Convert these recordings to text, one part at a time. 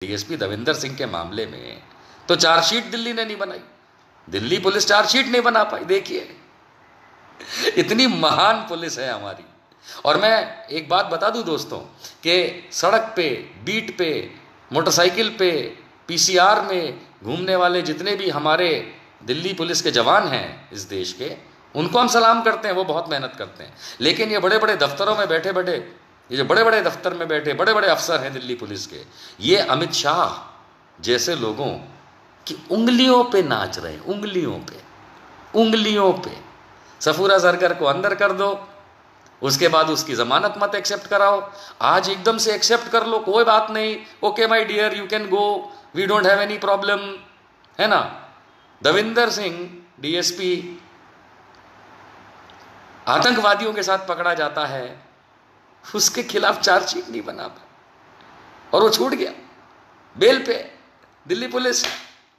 DSP Davinder Singh के मामले में तो चार्जशीट दिल्ली ने नहीं बनाई, दिल्ली पुलिस चार्जशीट नहीं बना पाई। देखिए इतनी महान पुलिस है हमारी। और मैं एक बात बता दूं दोस्तों कि सड़क पे, बीट पे, मोटरसाइकिल पे, पीसीआर में घूमने वाले जितने भी हमारे दिल्ली पुलिस के जवान हैं इस देश के, उनको हम सलाम करते हैं, वो बहुत मेहनत करते हैं। लेकिन ये बड़े बड़े दफ्तरों में बैठे बैठे, ये जो बड़े बड़े दफ्तर में बैठे बड़े बड़े अफसर हैं दिल्ली पुलिस के, ये अमित शाह जैसे लोगों की उंगलियों पे नाच रहे हैं, उंगलियों पे। सफूरा जरगर को अंदर कर दो, उसके बाद उसकी जमानत मत एक्सेप्ट कराओ, आज एकदम से एक्सेप्ट कर लो, कोई बात नहीं, okay my dear you can go, we don't have any problem, है ना। दविंदर सिंह डीएसपी आतंकवादियों के साथ पकड़ा जाता है, उसके खिलाफ चार्जशीट नहीं बना पाया और वो छूट गया बेल पे। दिल्ली पुलिस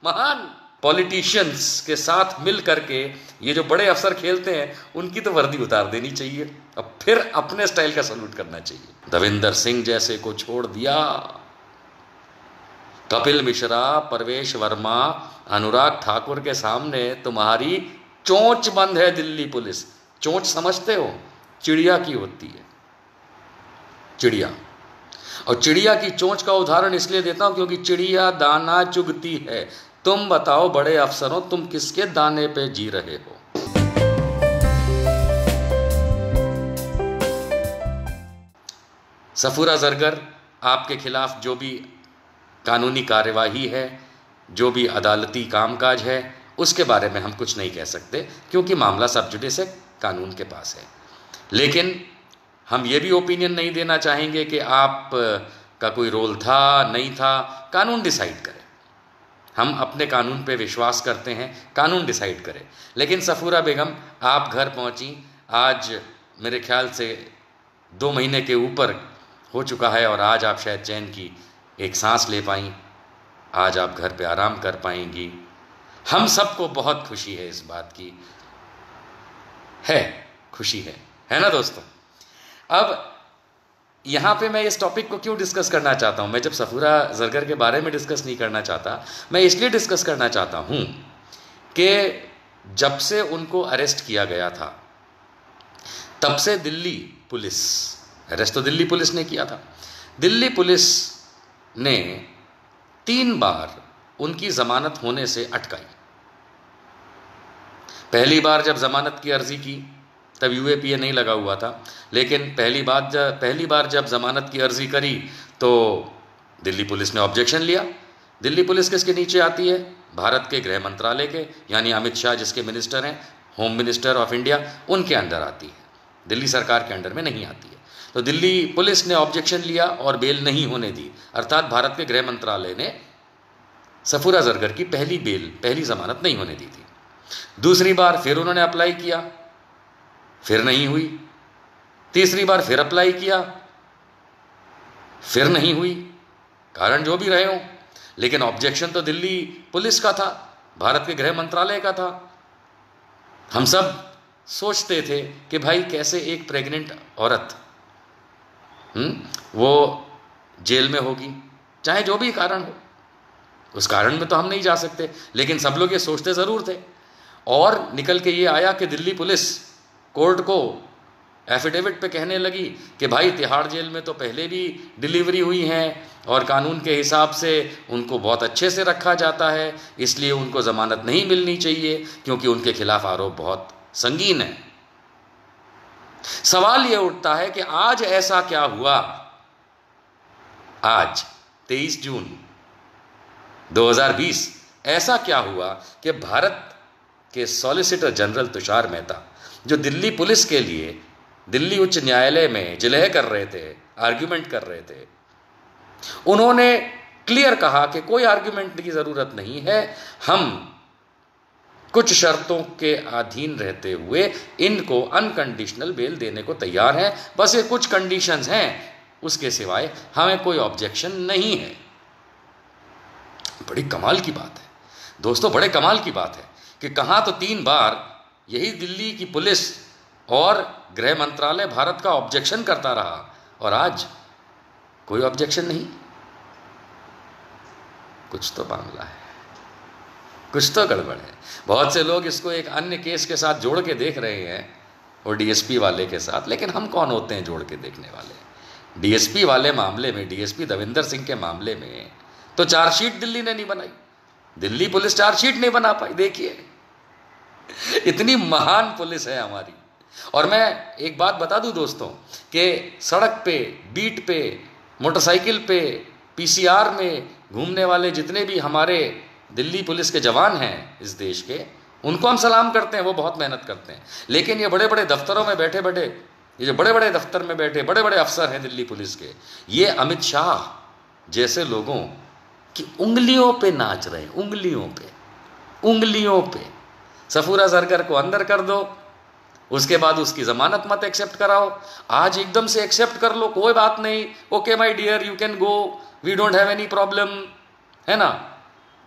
महान। पॉलिटिशियंस के साथ मिल करके ये जो बड़े अफसर खेलते हैं उनकी तो वर्दी उतार देनी चाहिए, अब फिर अपने स्टाइल का सलूट करना चाहिए। दविंदर सिंह जैसे को छोड़ दिया, कपिल मिश्रा, परवेश वर्मा, अनुराग ठाकुर के सामने तुम्हारी चोंच बंद है दिल्ली पुलिस। चोंच समझते हो, चिड़िया की होती है, चिड़िया। और चिड़िया की चोंच का उदाहरण इसलिए देता हूं क्योंकि चिड़िया दाना चुगती है। तुम बताओ बड़े अफसरों, तुम किसके दाने पे जी रहे हो? सफूरा जरगर, आपके खिलाफ जो भी कानूनी कार्यवाही है, जो भी अदालती कामकाज है, उसके बारे में हम कुछ नहीं कह सकते क्योंकि मामला सब जुडिस है, कानून के पास है। लेकिन हम ये भी ओपिनियन नहीं देना चाहेंगे कि आप का कोई रोल था, नहीं था, कानून डिसाइड करे। हम अपने कानून पे विश्वास करते हैं, कानून डिसाइड करे। लेकिन सफूरा बेगम, आप घर पहुंची, आज मेरे ख्याल से 2 महीने के ऊपर हो चुका है और आज आप शायद चैन की एक सांस ले पाई, आज आप घर पे आराम कर पाएंगी। हम सबको बहुत खुशी है, इस बात की है, खुशी है ना दोस्तों। अब यहाँ पे मैं इस टॉपिक को क्यों डिस्कस करना चाहता हूँ? मैं जब सफूरा जरगर के बारे में डिस्कस नहीं करना चाहता, मैं इसलिए डिस्कस करना चाहता हूँ कि जब से उनको अरेस्ट किया गया था तब से दिल्ली पुलिस, अरेस्ट तो दिल्ली पुलिस ने किया था, दिल्ली पुलिस ने 3 बार उनकी जमानत होने से अटकाई। पहली बार जब जमानत की अर्जी की तब यूएपीए नहीं लगा हुआ था, लेकिन पहली बार जब जमानत की अर्जी करी तो दिल्ली पुलिस ने ऑब्जेक्शन लिया। दिल्ली पुलिस किसके नीचे आती है? भारत के गृह मंत्रालय के, यानी अमित शाह जिसके मिनिस्टर हैं, होम मिनिस्टर ऑफ इंडिया, उनके अंडर आती है, दिल्ली सरकार के अंडर में नहीं आती है। तो दिल्ली पुलिस ने ऑब्जेक्शन लिया और बेल नहीं होने दी, अर्थात भारत के गृह मंत्रालय ने सफूरा जरगर की पहली जमानत नहीं होने दी थी। दूसरी बार फिर उन्होंने अप्लाई किया, फिर नहीं हुई। तीसरी बार फिर अप्लाई किया, फिर नहीं हुई, कारण जो भी रहे हो, लेकिन ऑब्जेक्शन तो दिल्ली पुलिस का था, भारत के गृह मंत्रालय का था। हम सब सोचते थे कि भाई कैसे एक प्रेग्नेंट औरत वो जेल में होगी, चाहे जो भी कारण हो, उस कारण में तो हम नहीं जा सकते, लेकिन सब लोग ये सोचते ज़रूर थे। और निकल के ये आया कि दिल्ली पुलिस कोर्ट को एफिडेविट पे कहने लगी कि भाई तिहाड़ जेल में तो पहले भी डिलीवरी हुई हैं और कानून के हिसाब से उनको बहुत अच्छे से रखा जाता है, इसलिए उनको ज़मानत नहीं मिलनी चाहिए क्योंकि उनके खिलाफ आरोप बहुत संगीन है। सवाल ये उठता है कि आज ऐसा क्या हुआ? आज 23 जून 2020 ऐसा क्या हुआ कि भारत के सॉलिसिटर जनरल तुषार मेहता, जो दिल्ली पुलिस के लिए दिल्ली उच्च न्यायालय में जिलह कर रहे थे, आर्ग्यूमेंट कर रहे थे, उन्होंने क्लियर कहा कि कोई आर्ग्यूमेंट की ज़रूरत नहीं है, हम कुछ शर्तों के अधीन रहते हुए इनको अनकंडीशनल बेल देने को तैयार हैं, बस ये कुछ कंडीशंस हैं, उसके सिवाय हमें कोई ऑब्जेक्शन नहीं है। बड़ी कमाल की बात है दोस्तों, बड़े कमाल की बात है कि कहाँ तो 3 बार यही दिल्ली की पुलिस और गृह मंत्रालय भारत का ऑब्जेक्शन करता रहा और आज कोई ऑब्जेक्शन नहीं। कुछ तो मामला है, कुछ तो गड़बड़ है। बहुत से लोग इसको एक अन्य केस के साथ जोड़ के देख रहे हैं, और डीएसपी वाले के साथ, लेकिन हम कौन होते हैं जोड़ के देखने वाले। डीएसपी वाले मामले में, डीएसपी दविंदर सिंह के मामले में तो चार्जशीट दिल्ली ने नहीं बनाई, दिल्ली पुलिस चार्जशीट नहीं बना पाई। देखिए इतनी महान पुलिस है हमारी। और मैं एक बात बता दूं दोस्तों कि सड़क पे, बीट पे, मोटरसाइकिल पे, पीसीआर में घूमने वाले जितने भी हमारे दिल्ली पुलिस के जवान हैं इस देश के, उनको हम सलाम करते हैं, वो बहुत मेहनत करते हैं। लेकिन ये बड़े बड़े दफ्तरों में बैठे बैठे, ये जो बड़े बड़े दफ्तर में बैठे बड़े बड़े अफसर हैं दिल्ली पुलिस के, ये अमित शाह जैसे लोगों की उंगलियों पे नाच रहे हैं, उंगलियों पे, उंगलियों पे। सफूरा सरकार को अंदर कर दो, उसके बाद उसकी जमानत मत एक्सेप्ट कराओ, आज एकदम से एक्सेप्ट कर लो, कोई बात नहीं, okay my dear you can go, we don't have any problem, है ना।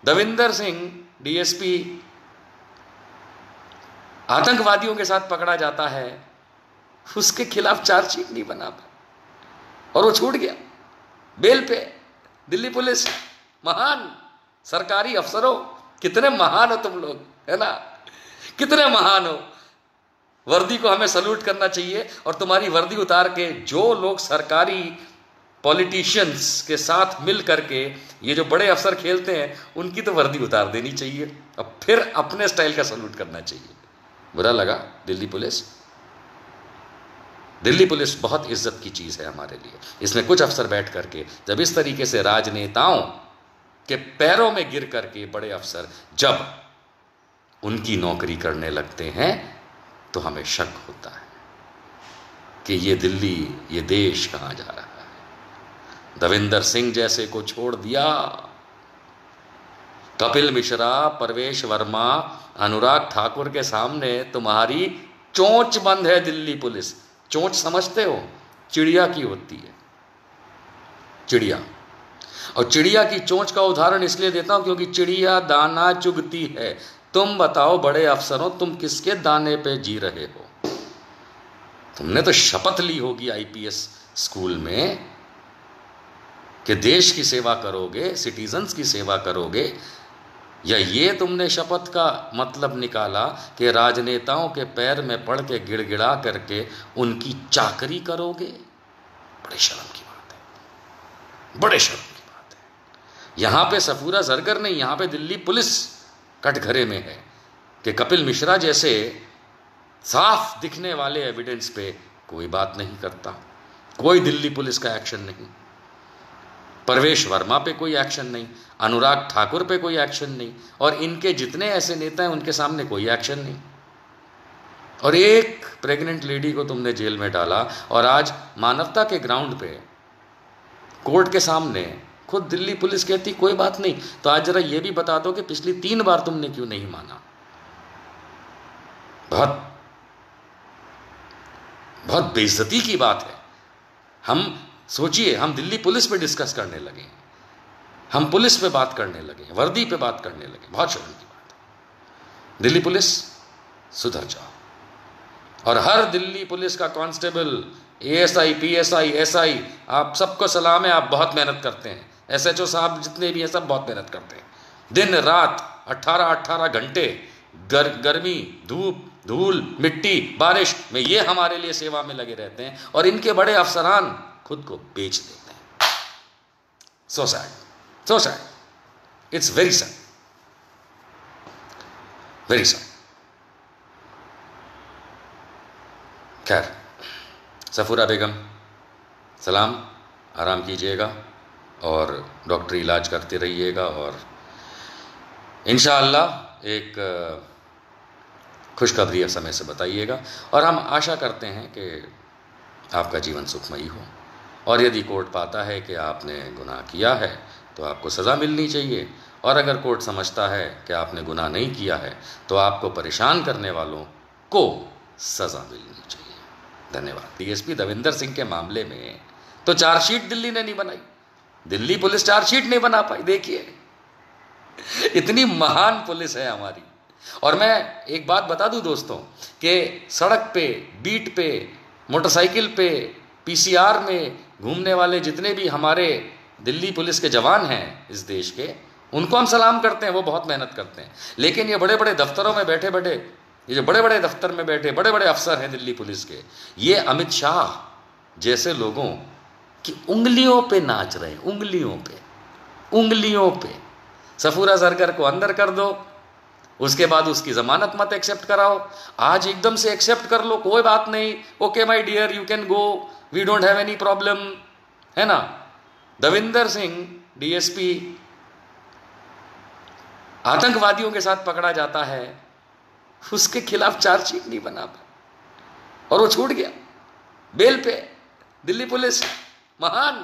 दविंदर सिंह डीएसपी आतंकवादियों के साथ पकड़ा जाता है, उसके खिलाफ चार्जशीट नहीं बना पाया और वो छूट गया बेल पे। दिल्ली पुलिस महान, सरकारी अफसरों कितने महान हो तुम लोग, है ना, कितने महान हो। वर्दी को हमें सल्यूट करना चाहिए, और तुम्हारी वर्दी उतार के जो लोग सरकारी पॉलिटिशियंस के साथ मिल करके ये जो बड़े अफसर खेलते हैं, उनकी तो वर्दी उतार देनी चाहिए, अब फिर अपने स्टाइल का सल्यूट करना चाहिए। बुरा लगा दिल्ली पुलिस। दिल्ली पुलिस बहुत इज्जत की चीज़ है हमारे लिए। इसमें कुछ अफसर बैठ करके जब इस तरीके से राजनेताओं के पैरों में गिर करके बड़े अफसर जब उनकी नौकरी करने लगते हैं, तो हमें शक होता है कि ये दिल्ली, ये देश कहाँ जा रहा है। दविंदर सिंह जैसे को छोड़ दिया, कपिल मिश्रा, परवेश वर्मा, अनुराग ठाकुर के सामने तुम्हारी चोंच बंद है दिल्ली पुलिस। चोंच समझते हो, चिड़िया की होती है, चिड़िया। और चिड़िया की चोंच का उदाहरण इसलिए देता हूं क्योंकि चिड़िया दाना चुगती है। तुम बताओ बड़े अफसरों, तुम किसके दाने पे जी रहे हो? तुमने तो शपथ ली होगी आईपीएस स्कूल में कि देश की सेवा करोगे, सिटीजन्स की सेवा करोगे, या ये तुमने शपथ का मतलब निकाला कि राजनेताओं के पैर में पड़ के गिड़गिड़ा करके उनकी चाकरी करोगे? बड़े शर्म की बात है, बड़े शर्म की बात है। यहां पे सफूरा जरगर नहीं, यहां पे दिल्ली पुलिस कटघरे में है कि कपिल मिश्रा जैसे साफ दिखने वाले एविडेंस पे कोई बात नहीं करता, कोई दिल्ली पुलिस का एक्शन नहीं, परवेश वर्मा पे कोई एक्शन नहीं, अनुराग ठाकुर पे कोई एक्शन नहीं, और इनके जितने ऐसे नेता हैं उनके सामने कोई एक्शन नहीं। और एक प्रेग्नेंट लेडी को तुमने जेल में डाला, और आज मानवता के ग्राउंड पे कोर्ट के सामने खुद दिल्ली पुलिस कहती कोई बात नहीं। तो आज जरा ये भी बता दो कि पिछली 3 बार तुमने क्यों नहीं माना? बहुत बहुत बेइज्जती की बात है। हम सोचिए, हम दिल्ली पुलिस पे डिस्कस करने लगे, हम पुलिस पे बात करने लगे, वर्दी पे बात करने लगे, बहुत शर्म की बात है। दिल्ली पुलिस सुधर जाओ। और हर दिल्ली पुलिस का कांस्टेबल, एएसआई, पीएसआई, एसआई, आप सबको सलाम है, आप बहुत मेहनत करते हैं। एसएचओ साहब जितने भी हैं सब बहुत मेहनत करते हैं, दिन रात 18-18 घंटे गर्मी, धूप, धूल, मिट्टी, बारिश में ये हमारे लिए सेवा में लगे रहते हैं, और इनके बड़े अफसरान खुद को बेच देते हैं। So sad, so sad, it's very sad, very sad. खैर, सफूरा बेगम सलाम, आराम कीजिएगा और डॉक्टरी इलाज करते रहिएगा, और इंशाअल्लाह एक खुशखबरी समय से बताइएगा। और हम आशा करते हैं कि आपका जीवन सुखमयी हो, और यदि कोर्ट पाता है कि आपने गुनाह किया है तो आपको सज़ा मिलनी चाहिए, और अगर कोर्ट समझता है कि आपने गुनाह नहीं किया है तो आपको परेशान करने वालों को सज़ा मिलनी चाहिए। धन्यवाद। डीएसपी दविंदर सिंह के मामले में तो चार्जशीट दिल्ली ने नहीं बनाई, दिल्ली पुलिस चार्जशीट नहीं बना पाई। देखिए इतनी महान पुलिस है हमारी। और मैं एक बात बता दूं दोस्तों कि सड़क पे, बीट पे, मोटरसाइकिल पे, पीसीआर में घूमने वाले जितने भी हमारे दिल्ली पुलिस के जवान हैं इस देश के, उनको हम सलाम करते हैं, वो बहुत मेहनत करते हैं। लेकिन ये बड़े बड़े दफ्तरों में बैठे बैठे, ये जो बड़े बड़े दफ्तर में बैठे बड़े बड़े अफसर हैं दिल्ली पुलिस के, ये अमित शाह जैसे लोगों की उंगलियों पे नाच रहे हैं, उंगलियों पे, उंगलियों पे। सफूरा जरगर को अंदर कर दो, उसके बाद उसकी जमानत मत एक्सेप्ट कराओ, आज एकदम से एक्सेप्ट कर लो, कोई बात नहीं, okay my dear you can go, we don't have any problem, है ना। दविंदर सिंह डीएसपी आतंकवादियों के साथ पकड़ा जाता है, उसके खिलाफ चार्जशीट नहीं बना पाया और वो छूट गया बेल पे। दिल्ली पुलिस महान।